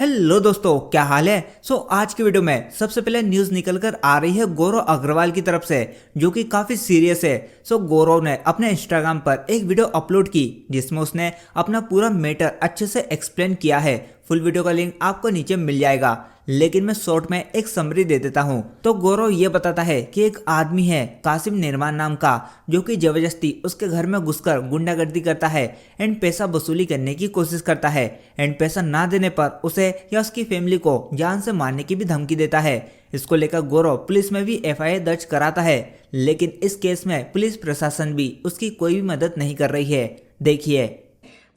Hello दोस्तों, क्या हाल है। आज की वीडियो में सबसे पहले न्यूज़ निकल कर आ रही है गौरव अग्रवाल की तरफ से, जो कि काफ़ी सीरियस है। गौरव ने अपने इंस्टाग्राम पर एक वीडियो अपलोड की जिसमें उसने अपना पूरा मैटर अच्छे से एक्सप्लेन किया है। फुल वीडियो का लिंक आपको नीचे मिल जाएगा, लेकिन मैं शॉर्ट में एक समरी दे देता हूँ। गौरव ये बताता है कि एक आदमी है कासिम निर्माण नाम का, जो कि जबरदस्ती उसके घर में घुसकर गुंडागर्दी करता है एंड पैसा वसूली करने की कोशिश करता है एंड पैसा ना देने पर उसे या उसकी फैमिली को जान से मारने की भी धमकी देता है। इसको लेकर गौरव पुलिस में भी एफआईआर दर्ज कराता है, लेकिन इस केस में पुलिस प्रशासन भी उसकी कोई भी मदद नहीं कर रही है। देखिए,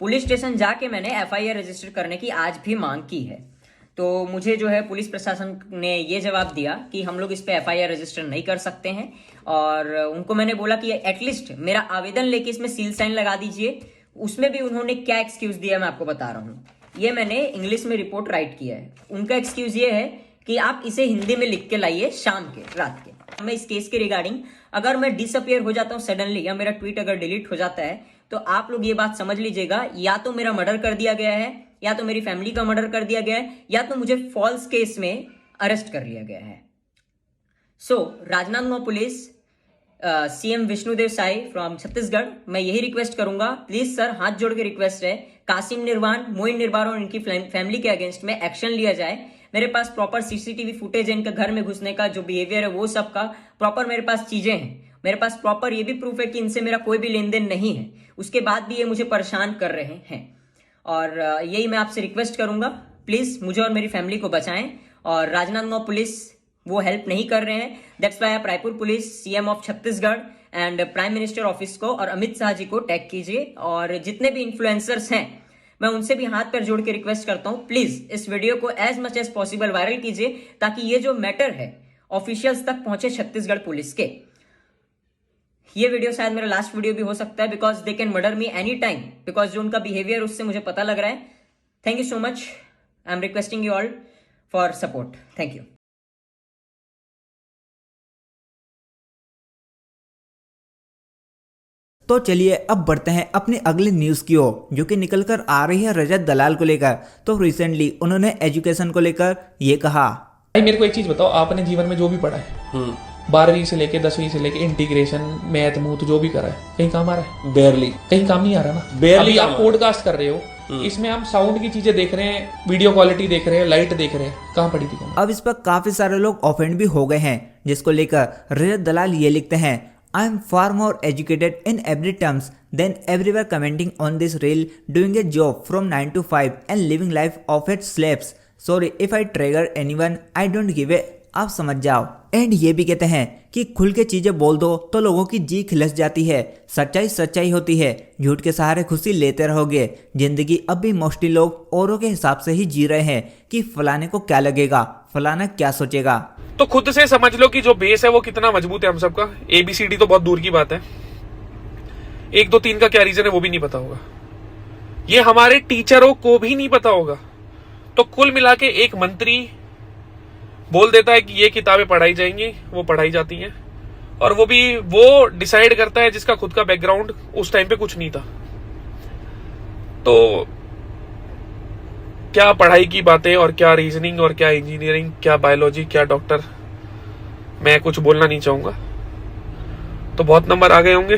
पुलिस स्टेशन जाके मैंने एफआईआर रजिस्टर करने की आज भी मांग की है, तो मुझे जो है पुलिस प्रशासन ने ये जवाब दिया कि हम लोग इस पे एफआईआर रजिस्टर नहीं कर सकते हैं। और उनको मैंने बोला कि एटलीस्ट मेरा आवेदन लेके इसमें सील साइन लगा दीजिए। उसमें भी उन्होंने क्या एक्सक्यूज दिया मैं आपको बता रहा हूँ। ये मैंने इंग्लिश में रिपोर्ट राइट किया है। उनका एक्सक्यूज ये है कि आप इसे हिंदी में लिख के लाइए शाम के रात के। मैं इस केस के रिगार्डिंग अगर मैं डिसअपियर हो जाता हूँ सडनली, या मेरा ट्वीट अगर डिलीट हो जाता है, तो आप लोग ये बात समझ लीजिएगा, या तो मेरा मर्डर कर दिया गया है, या तो मेरी फैमिली का मर्डर कर दिया गया है, या तो मुझे फॉल्स केस में अरेस्ट कर लिया गया है। Rajnandgaon police, CM Vishnudeo Sai from Chhattisgarh, मैं यही रिक्वेस्ट करूंगा, प्लीज सर, हाथ जोड़ के रिक्वेस्ट है, कासिम निर्वाण, मोइन निर्वाण और इनकी फैमिली के अगेंस्ट में एक्शन लिया जाए। मेरे पास प्रॉपर सीसीटीवी फुटेज है, इनका घर में घुसने का जो बिहेवियर है वो सब का प्रॉपर मेरे पास चीजें हैं। मेरे पास प्रॉपर ये भी प्रूफ है कि इनसे मेरा कोई भी लेन देन नहीं है, उसके बाद भी ये मुझे परेशान कर रहे हैं। और यही मैं आपसे रिक्वेस्ट करूंगा, प्लीज मुझे और मेरी फैमिली को बचाएं। और राजनांदगांव पुलिस वो हेल्प नहीं कर रहे हैं, दैट्स व्हाई आप Raipur police, CM of Chhattisgarh and prime minister office को और अमित शाह जी को टैग कीजिए। और जितने भी इन्फ्लुएंसर्स हैं मैं उनसे भी हाथ पैर जोड़ के रिक्वेस्ट करता हूं, प्लीज इस वीडियो को as much as possible viral कीजिए, ताकि ये जो मैटर है ऑफिशियल्स तक पहुंचे छत्तीसगढ़ पुलिस के। ये वीडियो शायद मेरा लास्ट वीडियो भी हो सकता है, because they can murder me any time, because जो उनका बिहेवियर उससे मुझे पता लग रहा है। Thank you so much, I am requesting you all for support. Thank you. चलिए अब बढ़ते हैं अपनी अगली न्यूज़ की ओर, जो कि निकल कर आ रही है रजत दलाल को लेकर। रिसेंटली उन्होंने एजुकेशन को लेकर ये कहा। भाई मेरे को एक चीज बताओ, आपने जीवन में जो भी पढ़ा है, 12वीं से लेके 10वीं से लेके इंटीग्रेशन, मैथ मूथ जो भी करा है, कहीं काम आ रहा है? बेयरली कहीं काम नहीं आ रहा ना। बेयरली आप पॉडकास्ट कर रहे हो, इसमें हम साउंड की चीजें देख रहे हैं, वीडियो क्वालिटी देख रहे हैं, लाइट देख रहे हैं, कहाँ पड़ी थी? अब इस पर काफी सारे लोग ऑफेंड भी हो गए हैं, जिसको लेकर रजत दलाल ये लिखते हैं, I am far more educated in every terms than everywhere commenting on this reel, doing a job from 9 to 5 and living life of IT slaves. Sorry if I trigger anyone, I don't give a, आप समझ जाओ। And ये भी कहते हैं कि खुल के चीजें बोल दो तो लोगों की जी खिलस जाती है, सच्चाई सच्चाई होती है, झूठ के सहारे खुशी लेते रहोगे। जिंदगी अब भी मोस्टली लोग औरों के हिसाब से ही जी रहे हैं कि फलाने को क्या लगेगा, फलाना क्या सोचेगा। तो खुद से समझ लो कि जो बेस है वो कितना मजबूत है हम सबका। ABCD तो बहुत दूर की बात है, 1 2 3 का क्या रीजन है वो भी नहीं पता होगा, ये हमारे टीचरों को भी नहीं पता होगा। तो कुल मिला के एक मंत्री बोल देता है कि ये किताबें पढ़ाई जाएंगी, वो पढ़ाई जाती हैं, और वो भी वो डिसाइड करता है जिसका खुद का बैकग्राउंड उस टाइम पे कुछ नहीं था। तो क्या पढ़ाई की बातें और क्या रीजनिंग और क्या इंजीनियरिंग, क्या बायोलॉजी, क्या डॉक्टर, मैं कुछ बोलना नहीं चाहूंगा। तो बहुत नंबर आ गए होंगे,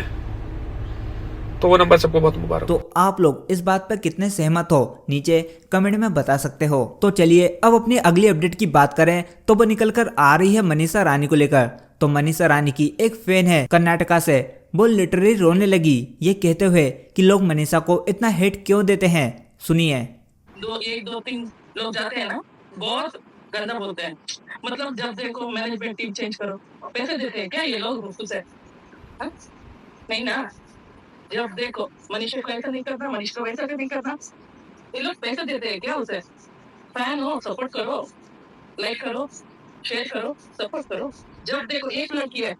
तो वो नंबर सबको बहुत मुबारक। तो आप लोग इस बात पर कितने सहमत हो, नीचे कमेंट में बता सकते हो। चलिए अब अपनी अगली अपडेट की बात करें, तो वो निकल कर आ रही है मनीषा रानी को लेकर। मनीषा रानी की एक फैन है कर्नाटका से, वो लिटरली रोने लगी ये कहते हुए कि लोग मनीषा को इतना हेट क्यों देते हैं। सुनिए। 1 2 3 लोग जाते हैं ना, बहुत गंदा बोलते हैं। मतलब जब देखो मैनेजमेंट टीम चेंज करो, पैसे देते हैं क्या ये लोग मुफ्त से? नहीं ना। जब देखो मनीषा को ऐसा नहीं करना, मनीष को वैसा नहीं करना, ये लोग पैसे देते हैं क्या उसे? फैन हो, सपोर्ट करो, लाइक करो, शेयर करो, सपोर्ट करो। जब देखो एक लड़की है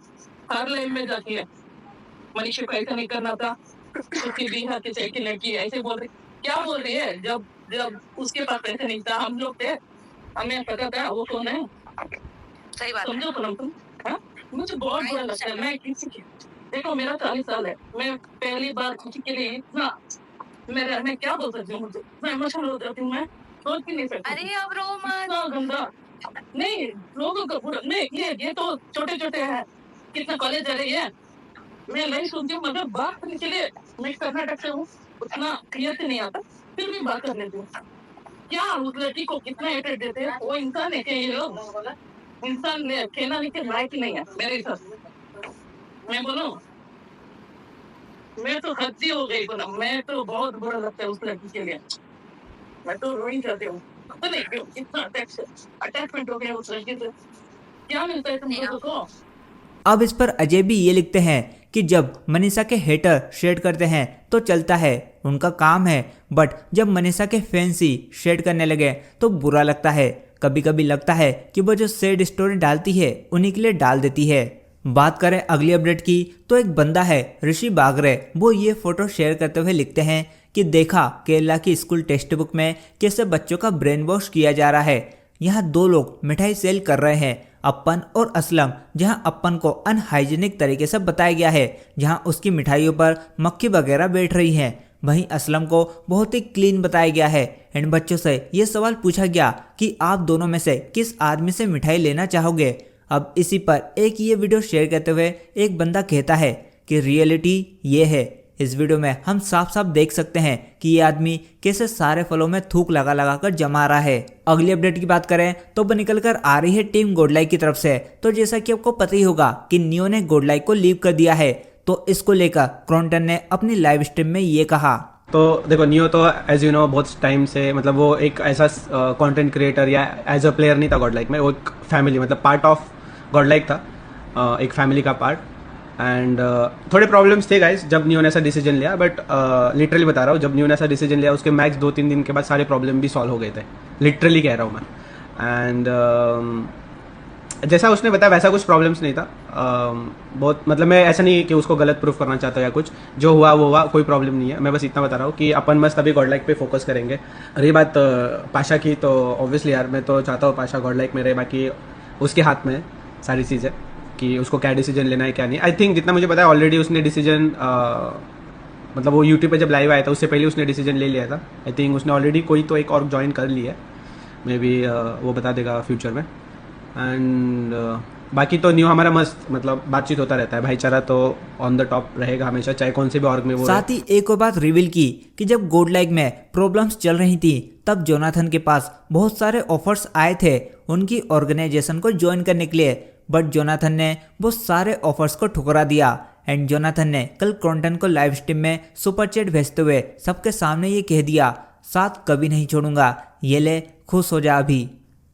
हर लाइन में जाती है, मनीषा को ऐसा नहीं करना था, उसकी भी हाथ की लड़की है, ऐसे बोल रही, क्या बोल रही है? जब जब उसके पास पैसे नहीं था, हम लोग थे, हमें पता था वो कौन है। सही बात समझो तुम। हाँ, मुझे बहुत बुरा लगता है। मैं किसी की देखो, मेरा 40 साल है, मैं पहली बार किसी के लिए इतना मैं क्या बोल सकती हूँ, इतना इमोशनल हो जाती हूँ मैं। सोच भी नहीं सकती। अरे अब रो मत। इतना गंदा नहीं, लोगों का पूरा नहीं, ये तो छोटे छोटे हैं, कितना कॉलेज जा रही है। मैं नहीं सुनती हूँ, मगर बात करने के लिए मैं कर्नाटक से हूँ, उतना क्लियर से नहीं आता, फिर भी बात कर लेती हूँ। क्या उस लड़की को कितना हेटेड देते हैं, वो इंसान है क्या ये लोग? इंसान ने कहना नहीं कि लायक ही नहीं है मेरे हिसाब से। मैं बोलूं, मैं तो हद्दी हो गई बोला, मैं तो बहुत बुरा लगता है उस लड़की के लिए, मैं तो रोई जाती हूँ। पता नहीं क्यों इतना अटैचमेंट हो गया उस लड़की से। क्या मिलता है तुम लोगों को? अब इस पर अजय भी ये लिखते हैं कि जब मनीषा के हेटर शेड करते हैं तो चलता है, उनका काम है, बट जब मनीषा के फैंस ही शेड करने लगे तो बुरा लगता है। कभी कभी लगता है कि वो जो सैड स्टोरी डालती है उन्हीं के लिए डाल देती है। बात करें अगली अपडेट की तो एक बंदा है ऋषि बागरे, वो ये फोटो शेयर करते हुए लिखते हैं कि देखा केरला की स्कूल टेक्स्ट बुक में कैसे बच्चों का ब्रेन वॉश किया जा रहा है। यहाँ दो लोग मिठाई सेल कर रहे हैं, अप्पन और असलम। जहां अप्पन को अनहाइजीनिक तरीके से बताया गया है, जहां उसकी मिठाइयों पर मक्खी वगैरह बैठ रही हैं, वहीं असलम को बहुत ही क्लीन बताया गया है। इन बच्चों से ये सवाल पूछा गया कि आप दोनों में से किस आदमी से मिठाई लेना चाहोगे। अब इसी पर एक ये वीडियो शेयर करते हुए एक बंदा कहता है कि रियलिटी ये है। इस वीडियो में हम साफ साफ देख सकते हैं कि ये आदमी कैसे सारे फलों में थूक लगा लगा कर जमा रहा है। अगली अपडेट की बात करें तो वो निकल कर आ रही है टीम गोडलाइक की तरफ से। तो जैसा कि आपको पता ही होगा कि नियो ने गोडलाइक को लीव कर दिया है, तो इसको लेकर क्रॉन्टन ने अपनी लाइव स्ट्रीम में ये कहा। तो देखो, नियो तो एज यू नो बहुत टाइम से मतलब वो एक ऐसा कंटेंट क्रिएटर या एज अ प्लेयर नहीं था गॉडलाइक में, वो एक फैमिली मतलब पार्ट ऑफ गॉडलाइक था, एक फैमिली का पार्ट। एंड थोड़े प्रॉब्लम्स थे गाइस जब नियो ने ऐसा डिसीजन लिया, बट लिटरली बता रहा हूँ, जब नियो ने ऐसा डिसीजन लिया उसके मैक्स 2-3 दिन के बाद सारे प्रॉब्लम भी सॉल्व हो गए थे, लिटरली कह रहा हूँ मैं। एंड जैसा उसने बताया वैसा कुछ प्रॉब्लम्स नहीं था। बहुत मतलब मैं ऐसा नहीं कि उसको गलत प्रूफ करना चाहता या कुछ, जो हुआ वो हुआ, कोई प्रॉब्लम नहीं है। मैं बस इतना बता रहा हूँ कि अपन मस्त अभी गॉडलाइक पे फोकस करेंगे। रही बात पाशा की, तो ऑब्वियसली यार मैं तो चाहता हूँ पाशा गॉडलाइक में रहे, बाकी उसके हाथ में सारी चीज़ें कि उसको क्या डिसीजन लेना है क्या नहीं। आई थिंक जितना मुझे पता है ऑलरेडी उसने डिसीजन मतलब वो यूट्यूब पे जब लाइव आया था उससे पहले उसने डिसीजन ले लिया था। आई थिंक उसने ऑलरेडी कोई तो एक और ज्वाइन कर लिया है, मे बी वो बता देगा फ्यूचर में। एंड बाकी तो न्यू हमारा मस्त मतलब बातचीत होता रहता है, भाईचारा तो ऑन द टॉप रहेगा हमेशा, चाहे कौन से भी ऑर्ग में वो। साथ ही एक और बात रिवील की कि जब गोडलाइक में प्रॉब्लम्स चल रही थी तब जोनाथन के पास बहुत सारे ऑफर्स आए थे उनकी ऑर्गेनाइजेशन को ज्वाइन करने के लिए, बट जोनाथन ने वो सारे ऑफर्स को ठुकरा दिया। एंड जोनाथन ने कल क्रॉन्टन को लाइव स्ट्रीम में सुपर चैट भेजते हुए सबके सामने ये कह दिया, साथ कभी नहीं छोड़ूंगा, ये ले खुश हो जा अभी।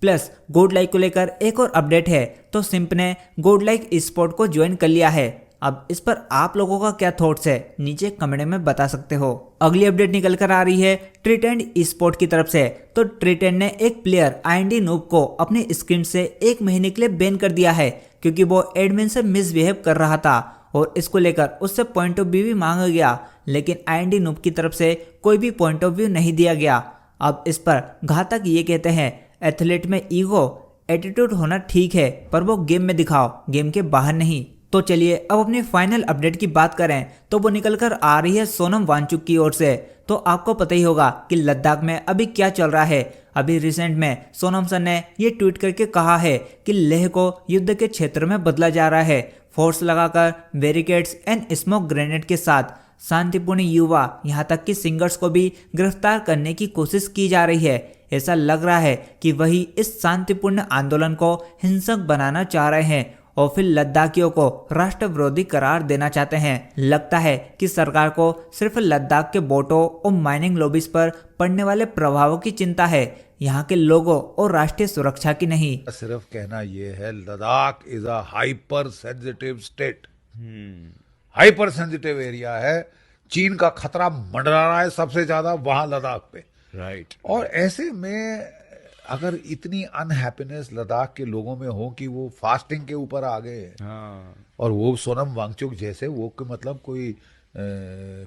प्लस गोडलाइक को लेकर एक और अपडेट है, तो सिंप ने गोडलाइक स्पोर्ट को ज्वाइन कर लिया है। अब इस पर आप लोगों का क्या थॉट्स है नीचे कमेंट में बता सकते हो। अगली अपडेट निकल कर आ रही है ट्रीटेंड स्पोर्ट की तरफ से। तो ट्रीटेंड ने एक प्लेयर आईएनडी नूब को अपने स्क्रीन से 1 महीने के लिए बैन कर दिया है क्योंकि वो एडमिन से मिसबिहेव कर रहा था, और इसको लेकर उससे पॉइंट ऑफ व्यू भी मांगा गया, लेकिन आईएनडी नूब की तरफ से कोई भी पॉइंट ऑफ व्यू नहीं दिया गया। अब इस पर घातक ये कहते हैं, एथलीट में ईगो एटीट्यूड होना ठीक है, पर वो गेम में दिखाओ, गेम के बाहर नहीं। तो चलिए अब अपनी फाइनल अपडेट की बात करें तो वो निकल कर आ रही है सोनम वांगचुक की ओर से। तो आपको पता ही होगा कि लद्दाख में अभी क्या चल रहा है। अभी रिसेंट में सोनम सर ने ये ट्वीट करके कहा है कि लेह को युद्ध के क्षेत्र में बदला जा रहा है, फोर्स लगाकर बैरिकेड्स एंड स्मोक ग्रेनेड के साथ शांतिपूर्ण युवा यहाँ तक कि सिंगर्स को भी गिरफ्तार करने की कोशिश की जा रही है। ऐसा लग रहा है कि वही इस शांतिपूर्ण आंदोलन को हिंसक बनाना चाह रहे हैं और फिर लद्दाखियों को राष्ट्र विरोधी करार देना चाहते हैं। लगता है कि सरकार को सिर्फ लद्दाख के बोटों और माइनिंग लॉबीज पर पड़ने वाले प्रभावों की चिंता है, यहाँ के लोगों और राष्ट्रीय सुरक्षा की नहीं। सिर्फ कहना यह है, Ladakh is a hyper sensitive state, hyper sensitive area है। चीन का खतरा मंडरा रहा है सबसे ज्यादा वहां लद्दाख पे, राइट। और ऐसे में अगर इतनी अनहैप्पीनेस लद्दाख के लोगों में हो कि वो फास्टिंग के ऊपर आ गए, और वो सोनम वांगचुक जैसे वो मतलब कोई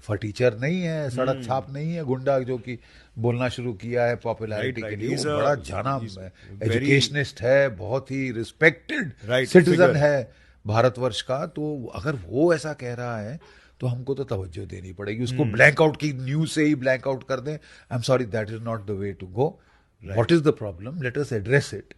फटीचर नहीं है, सड़क छाप नहीं है, गुंडा जो कि बोलना शुरू किया है पॉपुलैरिटी के लिए, वो बड़ा जाना एजुकेशनिस्ट है, बहुत ही रिस्पेक्टेड सिटीजन है भारतवर्ष का। तो अगर वो ऐसा कह रहा है तो हमको तो तवज्जो देनी पड़ेगी, उसको ब्लैंक आउट की न्यूज से ही ब्लैंक आउट कर दें। I am sorry, that is not the way to go. What is the problem? Let us address it.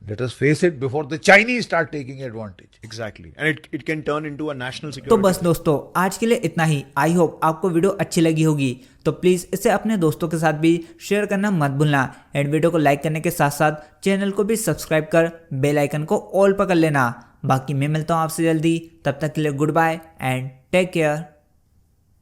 Let us face it before the Chinese start taking advantage. Exactly. And it can turn into a national तो security. बस दोस्तों आज के लिए इतना ही। I hope आपको video अच्छी लगी होगी, तो प्लीज़ इसे अपने दोस्तों के साथ भी शेयर करना मत भूलना एंड वीडियो को लाइक करने के साथ साथ चैनल को भी सब्सक्राइब कर बेल आइकन को ऑल पर कर लेना। बाकी मैं मिलता हूँ आपसे जल्दी, तब तक के लिए good bye and take care.